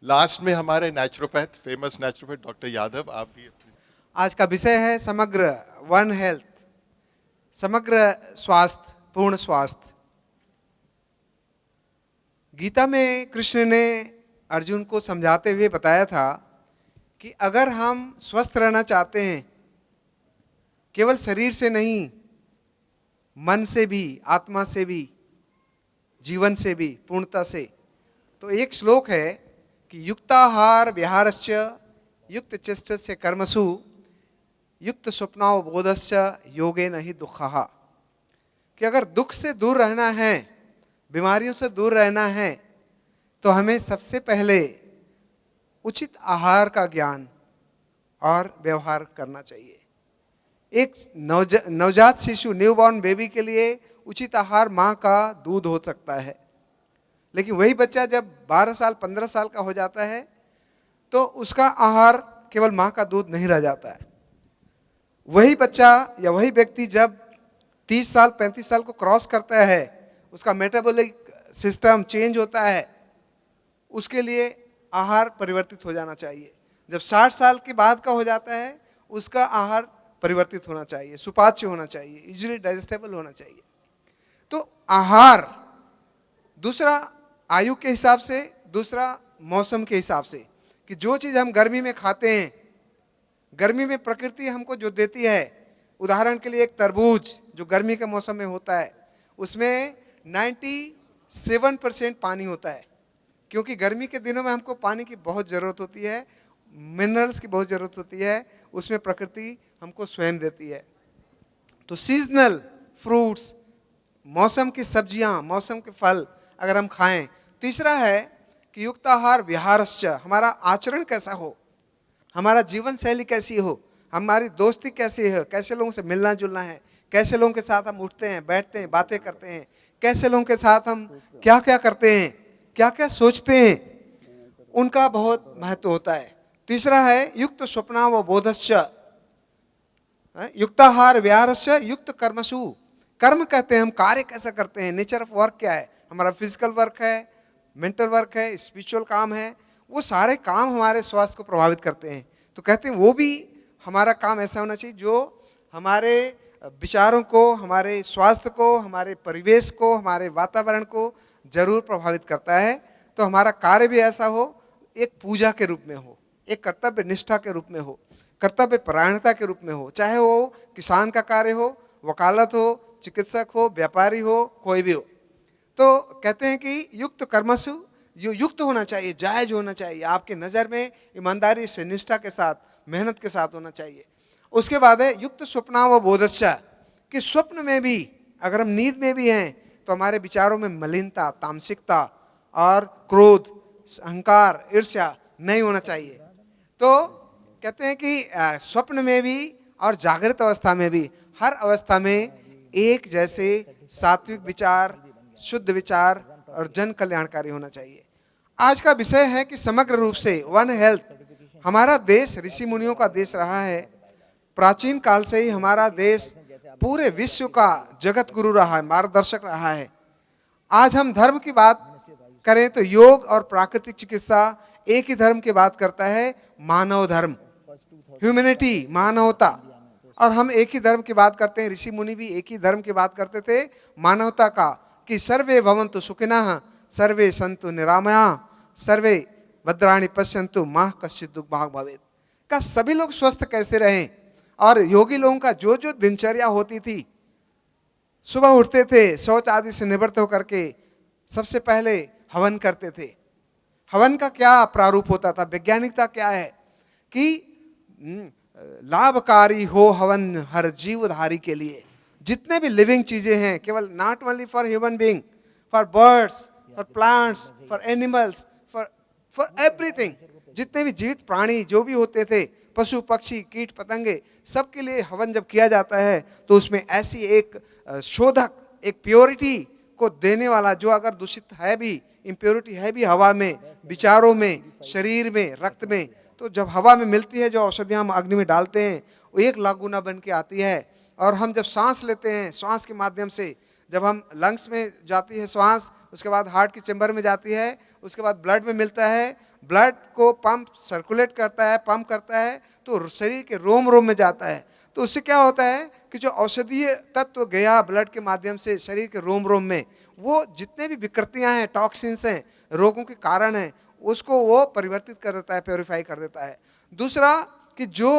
Last में हमारे naturopath, famous naturopath doctor Yadav, आप भी आज का विषय है समग्र वन हेल्थ, समग्र स्वास्थ्य, पूर्ण स्वास्थ्य। गीता में कृष्ण ने अर्जुन को समझाते हुए बताया था कि अगर हम स्वस्थ रहना चाहते हैं, केवल शरीर से नहीं, मन से भी, आत्मा से भी, जीवन से भी, पूर्णता से, तो एक श्लोक है कि युक्ताहार विहारश्च युक्त चेष्टस्य कर्मसु युक्त स्वप्नावबोधश्च योगेन हि दुःखः। कि अगर दुख से दूर रहना है, बीमारियों से दूर रहना है, तो हमें सबसे पहले उचित आहार का ज्ञान और व्यवहार करना चाहिए। एक नवजात शिशु, न्यूबॉर्न बेबी के लिए उचित आहार माँ का दूध हो सकता है, लेकिन वही बच्चा जब 12 साल 15 साल का हो जाता है तो उसका आहार केवल माँ का दूध नहीं रह जाता है। वही बच्चा या वही व्यक्ति जब 30 साल 35 साल को क्रॉस करता है, उसका मेटाबॉलिक सिस्टम चेंज होता है, उसके लिए आहार परिवर्तित हो जाना चाहिए। जब 60 साल के बाद का हो जाता है, उसका आहार परिवर्तित होना चाहिए, सुपाच्य होना चाहिए, इजीली डाइजेस्टेबल होना चाहिए। तो आहार, दूसरा आयु के हिसाब से, दूसरा मौसम के हिसाब से, कि जो चीज़ हम गर्मी में खाते हैं, गर्मी में प्रकृति हमको जो देती है, उदाहरण के लिए एक तरबूज जो गर्मी के मौसम में होता है, उसमें 97% पानी होता है, क्योंकि गर्मी के दिनों में हमको पानी की बहुत ज़रूरत होती है, मिनरल्स की बहुत ज़रूरत होती है, उसमें प्रकृति हमको स्वयं देती है। तो सीजनल फ्रूट्स, मौसम की सब्जियां, मौसम के फल अगर हम खाएं। तीसरा है कि युक्ताहार विहारश्च, हमारा आचरण कैसा हो, हमारा जीवन शैली कैसी हो, हमारी दोस्ती कैसी है, कैसे लोगों से मिलना जुलना है, कैसे लोगों के साथ हम उठते हैं, बैठते हैं, बातें करते हैं, कैसे लोगों के साथ हम क्या क्या करते हैं, क्या क्या सोचते हैं, उनका बहुत महत्व होता है। तीसरा है युक्त स्वप्नावबोधश्च, युक्ताहार विहारश्च युक्त कर्मसु, कर्म कहते हैं हम कार्य कैसा करते हैं, नेचर ऑफ वर्क क्या है, हमारा फिजिकल वर्क है, मेंटल वर्क है, स्पिरिचुअल काम है, वो सारे काम हमारे स्वास्थ्य को प्रभावित करते हैं। तो कहते हैं वो भी हमारा काम ऐसा होना चाहिए जो हमारे विचारों को, हमारे स्वास्थ्य को, हमारे परिवेश को, हमारे वातावरण को जरूर प्रभावित करता है। तो हमारा कार्य भी ऐसा हो, एक पूजा के रूप में हो, एक कर्तव्य निष्ठा के रूप में हो, कर्तव्य परायणता के रूप में हो, चाहे वो किसान का कार्य हो, वकालत हो, चिकित्सक हो, व्यापारी हो, कोई भी हो। तो कहते हैं कि युक्त कर्मसु, युक्त होना चाहिए, जायज होना चाहिए, आपके नज़र में ईमानदारी से, निष्ठा के साथ, मेहनत के साथ होना चाहिए। उसके बाद है युक्त स्वप्नावबोधश्च, कि स्वप्न में भी, अगर हम नींद में भी हैं, तो हमारे विचारों में मलिनता, तामसिकता और क्रोध, अहंकार, ईर्ष्या नहीं होना चाहिए। तो कहते हैं कि स्वप्न में भी और जागृत अवस्था में भी, हर अवस्था में एक जैसे सात्विक विचार, शुद्ध विचार और जन कल्याणकारी होना चाहिए। आज का विषय है कि समग्र रूप से वन हेल्थ। हमारा देश ऋषि मुनियों का देश रहा है, प्राचीन काल से ही हमारा देश पूरे विश्व का जगत गुरु रहा है, मार्गदर्शक रहा है। आज हम धर्म की बात करें तो योग और प्राकृतिक चिकित्सा एक ही धर्म की बात करता है, मानव धर्म, ह्यूमैनिटी, मानवता। और हम एक ही धर्म की बात करते हैं, ऋषि मुनि भी एक ही धर्म की बात करते थे, मानवता का, कि सर्वे भवन्तु सुखिनः, सर्वे सन्तु निरामया, सर्वे भद्राणि पश्यन्तु मा कश्चित् दुर्भाग् भवेत्। का सभी लोग स्वस्थ कैसे रहें। और योगी लोगों का जो जो दिनचर्या होती थी, सुबह उठते थे, शौच आदि से निवृत्त होकर के सबसे पहले हवन करते थे। हवन का क्या प्रारूप होता था, वैज्ञानिकता क्या है कि लाभकारी हो हवन हर जीवधारी के लिए। जितने भी लिविंग चीजें हैं, केवल not only for human being, for birds, for plants, for animals, for everything, जितने भी जीवित प्राणी जो भी होते थे, पशु पक्षी कीट पतंगे, सबके लिए हवन जब किया जाता है तो उसमें ऐसी एक शोधक, एक प्योरिटी को देने वाला, जो अगर दूषित है भी, इम्प्योरिटी है भी हवा में, विचारों में, शरीर में, रक्त में, तो जब हवा में मिलती है, जो औषधियाँ हम अग्नि में डालते हैं, वो 1,00,000 गुना बन के आती है। और हम जब सांस लेते हैं, श्वास के माध्यम से जब हम लंग्स में जाती है श्वास, उसके बाद हार्ट के चैम्बर में जाती है, उसके बाद ब्लड में मिलता है ब्लड को पंप सर्कुलेट करता है, पंप करता है, तो शरीर के रोम रोम में जाता है। तो उससे क्या होता है कि जो औषधीय तत्व गया ब्लड के माध्यम से शरीर के रोम रोम में, वो जितने भी विकृतियां हैं, टॉक्सिन्स हैं, रोगों के कारण हैं, उसको वो परिवर्तित कर देता है, प्योरीफाई कर देता है। दूसरा कि जो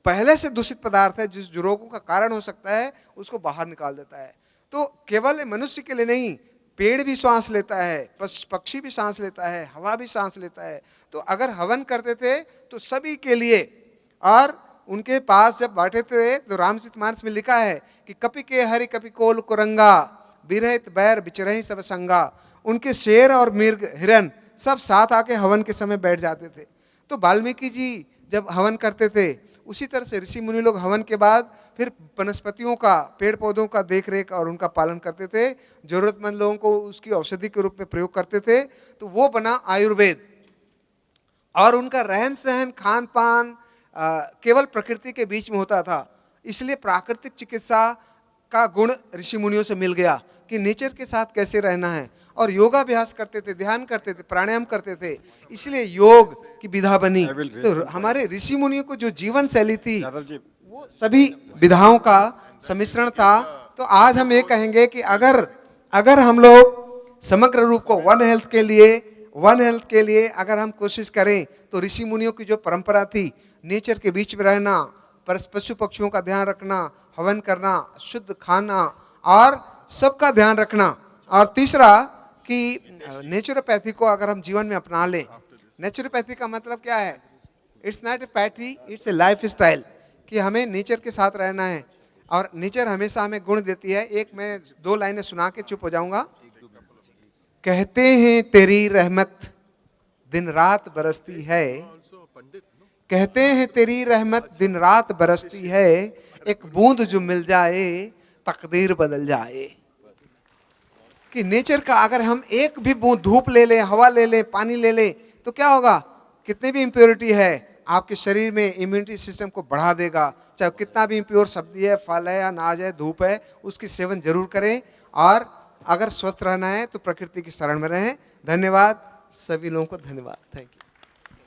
पहले से दूषित पदार्थ है, जिस जो रोगों का कारण हो सकता है, उसको बाहर निकाल देता है। तो केवल मनुष्य के लिए नहीं, पेड़ भी सांस लेता है, पक्षी भी सांस लेता है, हवा भी सांस लेता है। तो अगर हवन करते थे तो सभी के लिए, और उनके पास जब बैठे थे तो रामचरितमानस में लिखा है कि कपि के हरि कपि कोल कुरंगा, बिरहित बैर बिचरहि सब संगा। उनके शेर और मृग हिरन सब साथ आके हवन के समय बैठ जाते थे। तो वाल्मीकि जी जब हवन करते थे, उसी तरह से ऋषि मुनि लोग हवन के बाद फिर वनस्पतियों का, पेड़ पौधों का देख रेख और उनका पालन करते थे, जरूरतमंद लोगों को उसकी औषधि के रूप में प्रयोग करते थे। तो वो बना आयुर्वेद। और उनका रहन सहन, खान पान केवल प्रकृति के बीच में होता था। इसलिए प्राकृतिक चिकित्सा का गुण ऋषि मुनियों से मिल गया कि नेचर के साथ कैसे रहना है। और योगाभ्यास करते थे, ध्यान करते थे, प्राणायाम करते थे, इसलिए योग की विधा बनी। तो हमारे ऋषि मुनियों को जो जीवन शैली थी वो सभी विधाओं का सम्मिश्रण था। तो आज हम ये कहेंगे कि अगर हम लोग समग्र रूप को वन हेल्थ के लिए अगर हम कोशिश करें, तो ऋषि मुनियों की जो परंपरा थी, नेचर के बीच में रहना, पशु पक्षियों का ध्यान रखना, हवन करना, शुद्ध खाना और सबका ध्यान रखना। और तीसरा कि नेचुरोपैथी को अगर हम जीवन में अपना लें, नेचुरोपैथी का मतलब क्या है? It's not a pathy, it's a life style, कि हमें नेचर के साथ रहना है और नेचर हमेशा हमें गुण देती है। एक मैं 2 लाइनें सुना के चुप हो जाऊंगा। कहते हैं तेरी रहमत दिन रात बरसती है, कहते हैं तेरी रहमत दिन रात बरसती है, एक बूंद जो मिल जाए तकदीर बदल जाए। कि नेचर का अगर हम एक भी बूंद धूप ले लें, हवा ले लें, पानी ले लें, तो क्या होगा? कितनी भी इम्प्योरिटी है आपके शरीर में, इम्यूनिटी सिस्टम को बढ़ा देगा। चाहे कितना भी इम्प्योर सब्जी है, फल है, अनाज है, धूप है, उसकी सेवन जरूर करें। और अगर स्वस्थ रहना है तो प्रकृति की शरण में रहें। धन्यवाद सभी लोगों को, धन्यवाद, thank you.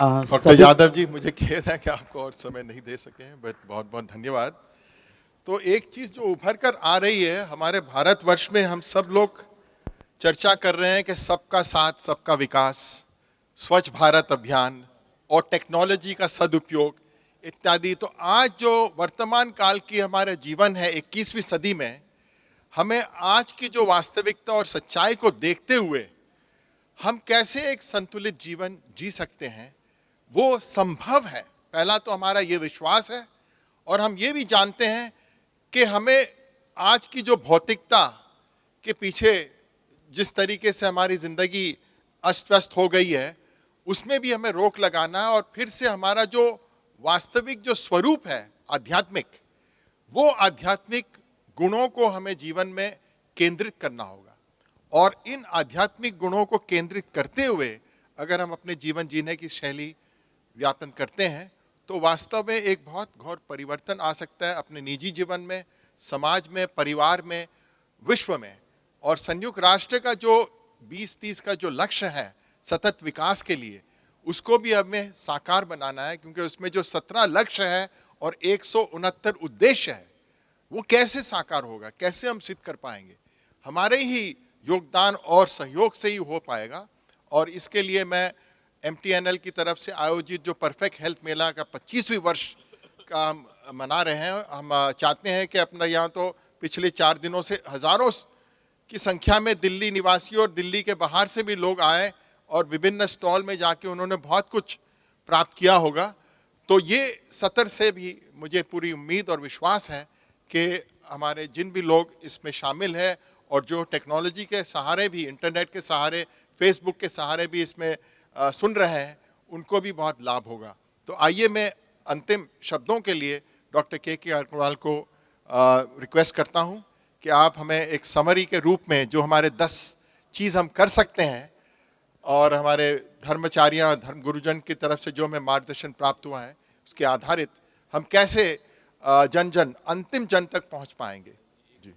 Doctor Yadav ji, मुझे खेद है कि आपको और समय नहीं दे सके हैं, बट बहुत बहुत धन्यवाद। तो एक चीज़ जो उभर कर आ रही है हमारे भारतवर्ष में, हम सब लोग चर्चा कर रहे हैं कि सबका साथ सबका विकास, स्वच्छ भारत अभियान और टेक्नोलॉजी का सदुपयोग इत्यादि। तो आज जो वर्तमान काल की हमारा जीवन है 21वीं सदी में, हमें आज की जो वास्तविकता और सच्चाई को देखते हुए हम कैसे एक संतुलित जीवन जी सकते हैं, वो संभव है। पहला तो हमारा ये विश्वास है, और हम ये भी जानते हैं कि हमें आज की जो भौतिकता के पीछे जिस तरीके से हमारी जिंदगी अस्त व्यस्त हो गई है, उसमें भी हमें रोक लगाना है और फिर से हमारा जो वास्तविक जो स्वरूप है आध्यात्मिक, वो आध्यात्मिक गुणों को हमें जीवन में केंद्रित करना होगा। और इन आध्यात्मिक गुणों को केंद्रित करते हुए अगर हम अपने जीवन जीने की शैली व्यापन करते हैं, तो वास्तव में एक बहुत घोर परिवर्तन आ सकता है अपने निजी जीवन में, समाज में, परिवार में, विश्व में। और संयुक्त राष्ट्र का जो 2030 का जो लक्ष्य है सतत विकास के लिए, उसको भी हमें साकार बनाना है, क्योंकि उसमें जो 17 लक्ष्य है और 169 उद्देश्य है, वो कैसे साकार होगा, कैसे हम सिद्ध कर पाएंगे? हमारे ही योगदान और सहयोग से ही हो पाएगा। और इसके लिए मैं MTNL की तरफ से आयोजित जो परफेक्ट हेल्थ मेला का 25वीं वर्ष का हम मना रहे हैं, हम चाहते हैं कि अपना यहाँ तो पिछले 4 दिनों से हज़ारों की संख्या में दिल्ली निवासी और दिल्ली के बाहर से भी लोग आए और विभिन्न स्टॉल में जाके उन्होंने बहुत कुछ प्राप्त किया होगा। तो ये सत्र से भी मुझे पूरी उम्मीद और विश्वास है कि हमारे जिन भी लोग इसमें शामिल हैं और जो टेक्नोलॉजी के सहारे भी, इंटरनेट के सहारे, फेसबुक के सहारे भी इसमें सुन रहे हैं, उनको भी बहुत लाभ होगा। तो आइए मैं अंतिम शब्दों के लिए डॉक्टर के अग्रवाल को रिक्वेस्ट करता हूँ कि आप हमें एक समरी के रूप में जो हमारे 10 चीज़ हम कर सकते हैं और हमारे धर्माचार्य, धर्म गुरुजन की तरफ से जो हमें मार्गदर्शन प्राप्त हुआ है, उसके आधारित हम कैसे जन जन, अंतिम जन तक पहुँच पाएंगे। जी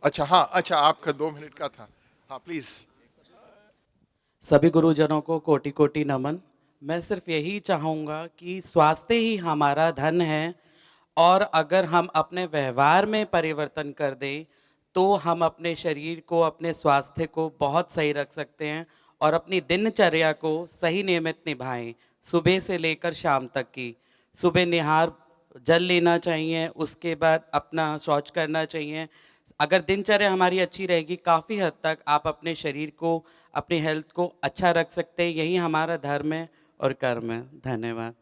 अच्छा, हाँ, अच्छा, आपका 2 मिनट का था, हाँ प्लीज़। सभी गुरुजनों को कोटि कोटि नमन। मैं सिर्फ यही चाहूँगा कि स्वास्थ्य ही हमारा धन है और अगर हम अपने व्यवहार में परिवर्तन कर दें, तो हम अपने शरीर को, अपने स्वास्थ्य को बहुत सही रख सकते हैं और अपनी दिनचर्या को सही नियमित निभाएँ, सुबह से लेकर शाम तक की। सुबह निहार जल लेना चाहिए, उसके बाद अपना शौच करना चाहिए। अगर दिनचर्या हमारी अच्छी रहेगी, काफ़ी हद तक आप अपने शरीर को, अपनी हेल्थ को अच्छा रख सकते हैं। यही हमारा धर्म है और कर्म है। धन्यवाद।